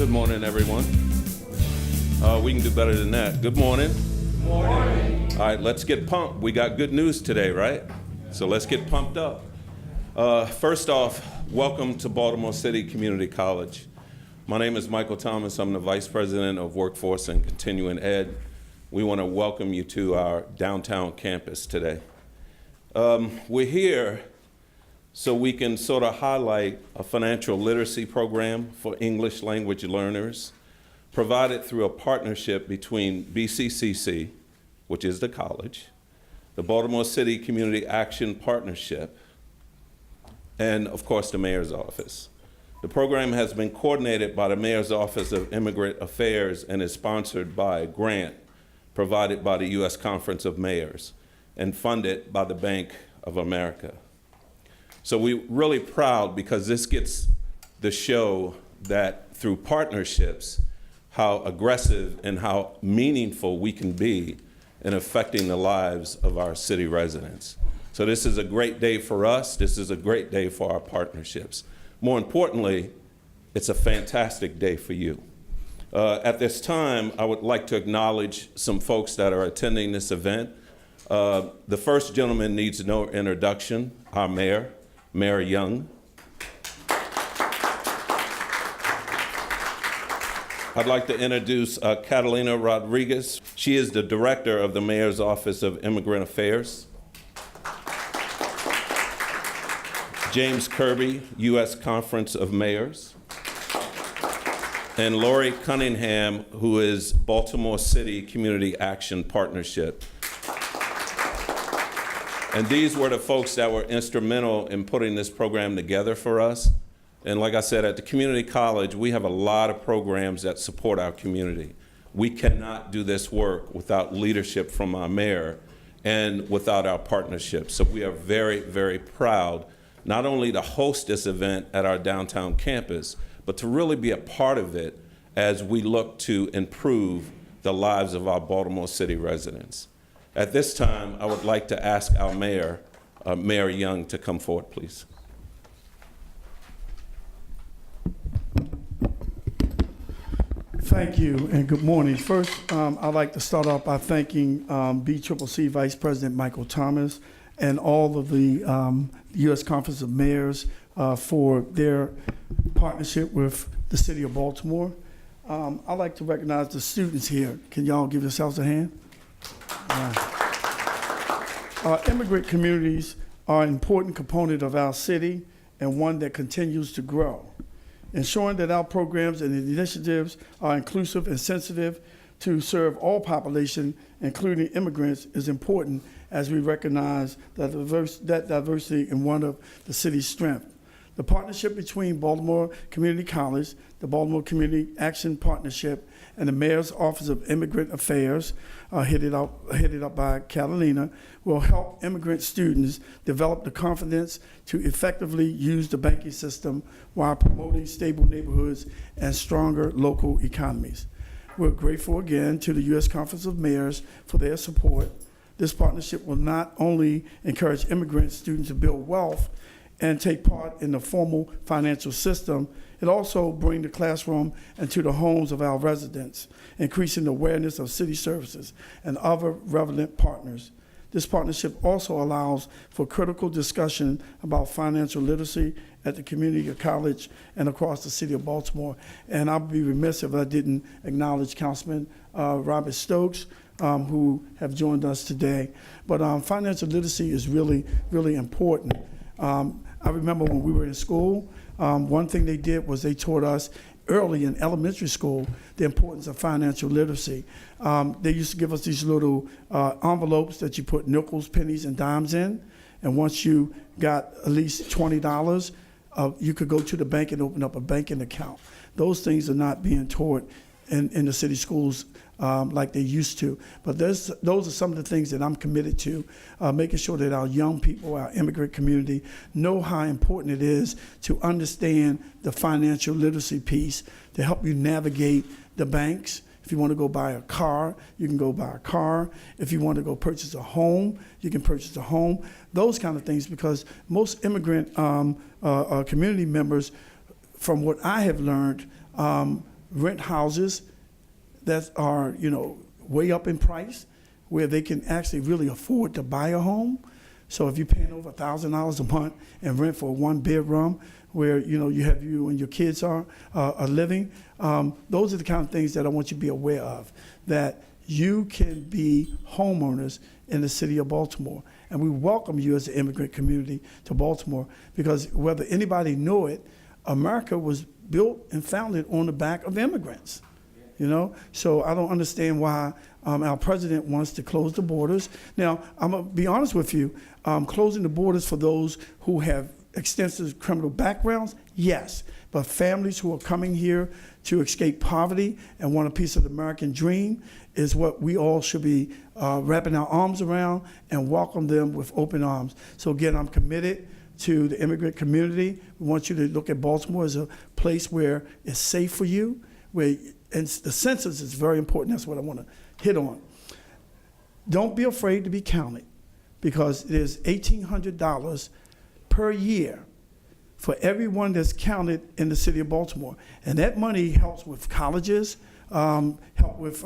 Good morning, everyone. We can do better than that. Good morning. Good morning. All right, let's get pumped. We got good news today, right? So let's get pumped up. First off, welcome to Baltimore City Community College. My name is Michael Thomas. I'm the Vice President of Workforce and Continuing Ed. We want to welcome you to our downtown campus today. We're here so we can sort of highlight a financial literacy program for English language learners provided through a partnership between BCCC, which is the college, the Baltimore City Community Action Partnership, and of course the Mayor's Office. The program has been coordinated by the Mayor's Office of Immigrant Affairs and is sponsored by a grant provided by the U.S. Conference of Mayors and funded by the Bank of America. So we're really proud because this gets to show that through partnerships, how aggressive and how meaningful we can be in affecting the lives of our city residents. So this is a great day for us. This is a great day for our partnerships. More importantly, it's a fantastic day for you. At this time, I would like to acknowledge some folks that are attending this event. The first gentleman needs no introduction, our mayor, Mayor Young. I'd like to introduce Catalina Rodriguez. She is the director of the Mayor's Office of Immigrant Affairs. James Kirby, U.S. Conference of Mayors. And Lori Cunningham, who is Baltimore City Community Action Partnership. And these were the folks that were instrumental in putting this program together for us. And like I said, at the community college, we have a lot of programs that support our community. We cannot do this work without leadership from our mayor and without our partnerships. So we are very, very proud not only to host this event at our downtown campus, but to really be a part of it as we look to improve the lives of our Baltimore City residents. At this time, I would like to ask our mayor, Mayor Young, to come forward, please. Thank you and good morning. First, I'd like to start off by thanking BCCC Vice President Michael Thomas and all of the U.S. Conference of Mayors for their partnership with the City of Baltimore. I'd like to recognize the students here. Can y'all give yourselves a hand? Immigrant communities are an important component of our city and one that continues to grow. Ensuring that our programs and initiatives are inclusive and sensitive to serve all population, including immigrants, is important as we recognize that diversity in one of the city's strengths. The partnership between Baltimore Community College, the Baltimore Community Action Partnership, and the Mayor's Office of Immigrant Affairs, headed up by Catalina, will help immigrant students develop the confidence to effectively use the banking system while promoting stable neighborhoods and stronger local economies. We're grateful again to the U.S. Conference of Mayors for their support. This partnership will not only encourage immigrant students to build wealth and take part in the formal financial system, it also brings the classroom into the homes of our residents, increasing the awareness of city services and other relevant partners. This partnership also allows for critical discussion about financial literacy at the community college and across the city of Baltimore. And I'd be remiss if I didn't acknowledge Councilman Stokes, who have joined us today. But financial literacy is really, really important. I remember when we were in school, one thing they did was they taught us early in elementary school the importance of financial literacy. They used to give us these little envelopes that you put nickels, pennies, and dimes in. And once you got at least $20, you could go to the bank and open up a banking account. Those things are not being taught in the city schools like they used to. But those are some of the things that I'm committed to, making sure that our young people, our immigrant community, know how important it is to understand the financial literacy piece to help you navigate the banks. If you want to go buy a car, you can go buy a car. If you want to go purchase a home, you can purchase a home. Those kind of things, because most immigrant community members, from what I have learned, rent houses that are, way up in price, where they can actually really afford to buy a home. So if you're paying over $1,000 a month and rent for a one-bedroom where, you have you and your kids are living, those are the kind of things that I want you to be aware of, that you can be homeowners in the city of Baltimore. And we welcome you as an immigrant community to Baltimore, because whether anybody knew it, America was built and founded on the back of immigrants. So I don't understand why our president wants to close the borders. Now, I'm going to be honest with you, closing the borders for those who have extensive criminal backgrounds, yes. But families who are coming here to escape poverty and want a piece of the American dream is what we all should be wrapping our arms around and welcome them with open arms. So again, I'm committed to the immigrant community. We want you to look at Baltimore as a place where it's safe for you, and the census is very important. That's what I want to hit on. Don't be afraid to be counted, because there's $1,800 per year for everyone that's counted in the city of Baltimore. And that money helps with colleges, help with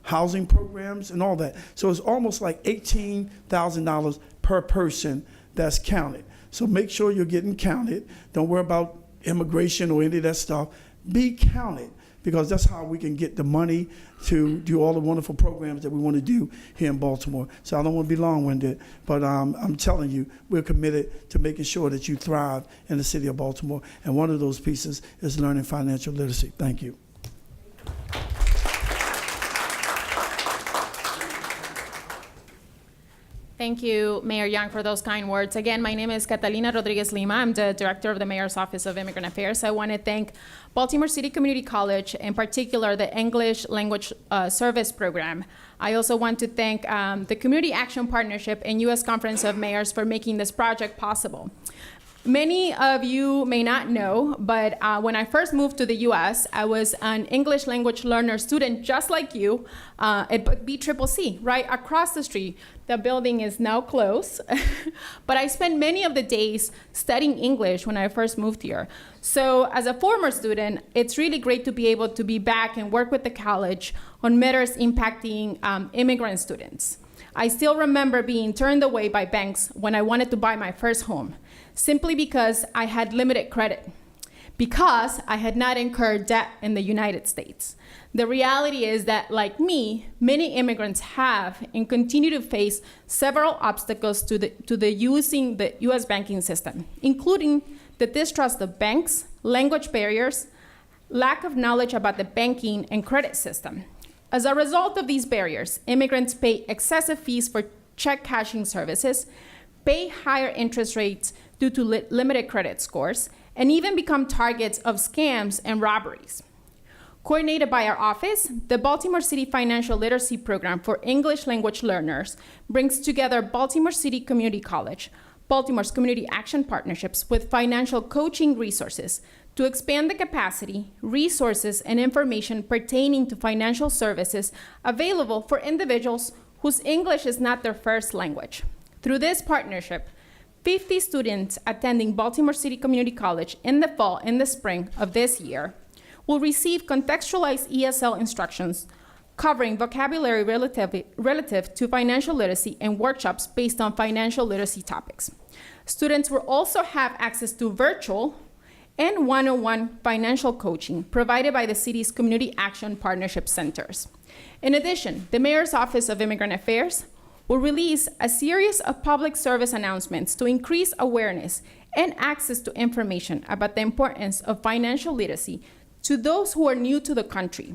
housing programs and all that. So it's almost like $18,000 per person that's counted. So make sure you're getting counted. Don't worry about immigration or any of that stuff. Be counted, because that's how we can get the money to do all the wonderful programs that we want to do here in Baltimore. So I don't want to be long-winded, but I'm telling you, we're committed to making sure that you thrive in the city of Baltimore. And one of those pieces is learning financial literacy. Thank you. Thank you, Mayor Young, for those kind words. Again, my name is Catalina Rodriguez Lima. I'm the Director of the Mayor's Office of Immigrant Affairs. I want to thank Baltimore City Community College, in particular the English Language Service Program. I also want to thank the Community Action Partnership and U.S. Conference of Mayors for making this project possible. Many of you may not know, but when I first moved to the U.S., I was an English language learner student just like you at BCCC, right across the street. The building is now closed, but I spent many of the days studying English when I first moved here. So as a former student, it's really great to be able to be back and work with the college on matters impacting immigrant students. I still remember being turned away by banks when I wanted to buy my first home, simply because I had limited credit, because I had not incurred debt in the United States. The reality is that, like me, many immigrants have and continue to face several obstacles to using the U.S. banking system, including the distrust of banks, language barriers, lack of knowledge about the banking and credit system. As a result of these barriers, immigrants pay excessive fees for check cashing services, pay higher interest rates due to limited credit scores, and even become targets of scams and robberies. Coordinated by our office, the Baltimore City Financial Literacy Program for English language learners brings together Baltimore City Community College, Baltimore's Community Action Partnerships with financial coaching resources to expand the capacity, resources, and information pertaining to financial services available for individuals whose English is not their first language. Through this partnership, 50 students attending Baltimore City Community College in the fall and the spring of this year will receive contextualized ESL instructions covering vocabulary relative to financial literacy and workshops based on financial literacy topics. Students will also have access to virtual and one-on-one financial coaching provided by the city's Community Action Partnership Centers. In addition, the Mayor's Office of Immigrant Affairs will release a series of public service announcements to increase awareness and access to information about the importance of financial literacy to those who are new to the country.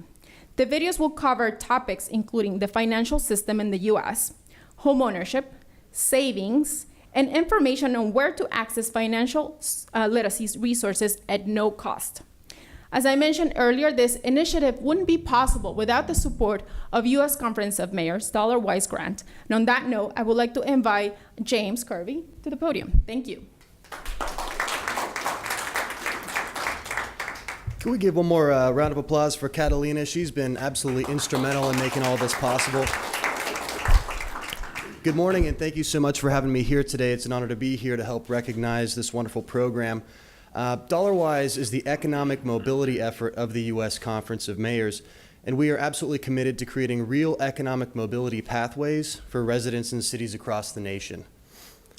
The videos will cover topics including the financial system in the US, homeownership, savings, and information on where to access financial literacy resources at no cost. As I mentioned earlier, this initiative wouldn't be possible without the support of U.S. Conference of Mayors Dollar-Wise Grant. And on that note, I would like to invite James Kirby to the podium. Thank you. Can we give one more round of applause for Catalina? She's been absolutely instrumental in making all this possible. Good morning, and thank you so much for having me here today. It's an honor to be here to help recognize this wonderful program. DollarWise is the economic mobility effort of the U.S. Conference of Mayors, and we are absolutely committed to creating real economic mobility pathways for residents in cities across the nation.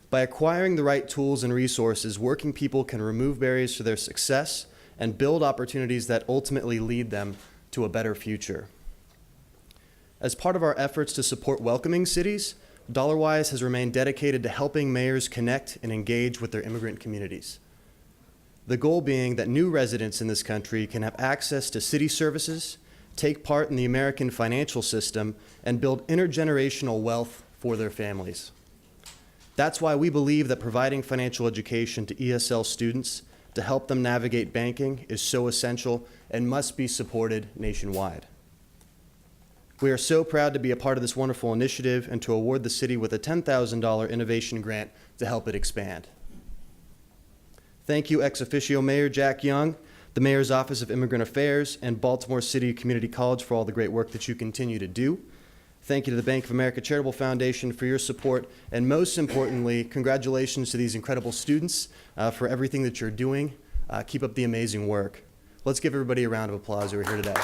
By acquiring the right tools and resources, working people can remove barriers to their success and build opportunities that ultimately lead them to a better future. As part of our efforts to support welcoming cities, DollarWise has remained dedicated to helping mayors connect and engage with their immigrant communities. The goal being that new residents in this country can have access to city services, take part in the American financial system, and build intergenerational wealth for their families. That's why we believe that providing financial education to ESL students to help them navigate banking is so essential and must be supported nationwide. We are so proud to be a part of this wonderful initiative and to award the city with a $10,000 innovation grant to help it expand. Thank you, ex officio Mayor Jack Young, the Mayor's Office of Immigrant Affairs, and Baltimore City Community College for all the great work that you continue to do. Thank you to the Bank of America Charitable Foundation for your support, and most importantly, congratulations to these incredible students for everything that you're doing. Keep up the amazing work. Let's give everybody a round of applause who are here today.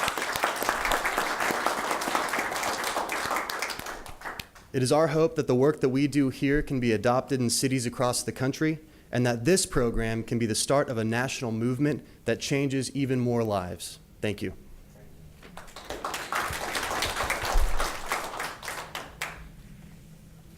It is our hope that the work that we do here can be adopted in cities across the country, and that this program can be the start of a national movement that changes even more lives. Thank you.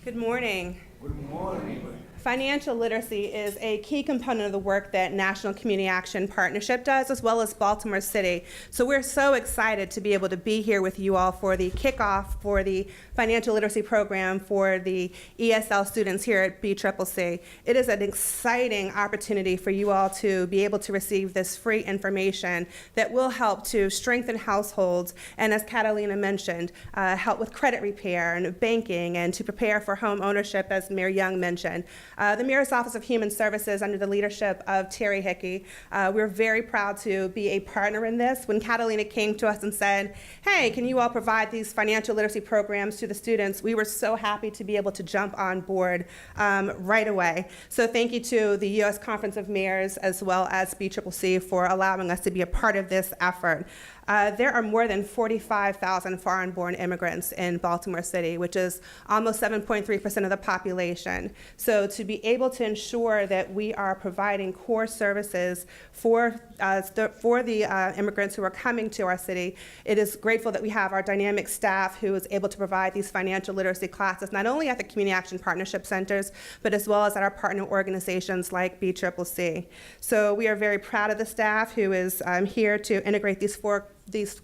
Good morning. Good morning. Financial literacy is a key component of the work that National Community Action Partnership does, as well as Baltimore City. So we're so excited to be able to be here with you all for the kickoff for the financial literacy program for the ESL students here at BCCC. It is an exciting opportunity for you all to be able to receive this free information that will help to strengthen households and, as Catalina mentioned, help with credit repair and banking and to prepare for home ownership, as Mayor Young mentioned. The Mayor's Office of Human Services, under the leadership of Terry Hickey, we're very proud to be a partner in this. When Catalina came to us and said, hey, can you all provide these financial literacy programs to the students, we were so happy to be able to jump on board right away. So thank you to the U.S. Conference of Mayors as well as BCCC for allowing us to be a part of this effort. There are more than 45,000 foreign-born immigrants in Baltimore City, which is almost 7.3% of the population. So to be able to ensure that we are providing core services for the immigrants who are coming to our city, it is grateful that we have our dynamic staff who is able to provide these financial literacy classes, not only at the Community Action Partnership Centers, but as well as at our partner organizations like BCCC. So we are very proud of the staff who is here to integrate these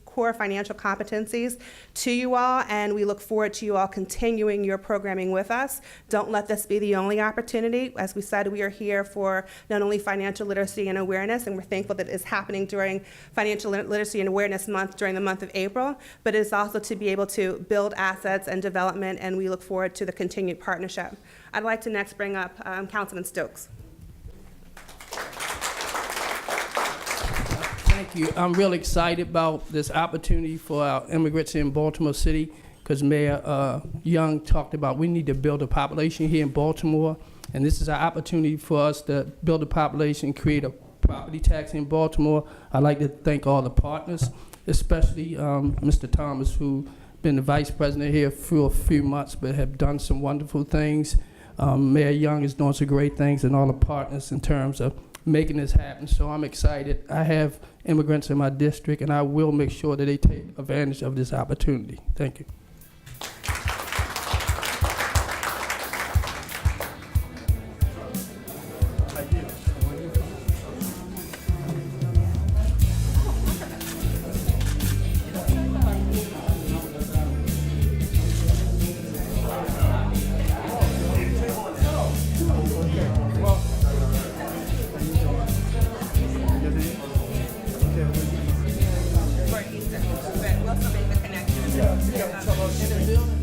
core financial competencies to you all, and we look forward to you all continuing your programming with us. Don't let this be the only opportunity. As we said, we are here for not only financial literacy and awareness, and we're thankful that it is happening during Financial Literacy and Awareness Month during the month of April, but it is also to be able to build assets and development, and we look forward to the continued partnership. I'd like to next bring up Councilman Stokes. Thank you. I'm really excited about this opportunity for our immigrants in Baltimore City, because Mayor Young talked about we need to build a population here in Baltimore, and this is our opportunity for us to build a population, create a property tax in Baltimore. I'd like to thank all the partners, especially Mr. Thomas, who's been the vice president here for a few months, but have done some wonderful things. Mayor Young is doing some great things, and all the partners in terms of making this happen. So I'm excited. I have immigrants in my district, and I will make sure that they take advantage of this opportunity. Thank you. Welcome in the connection.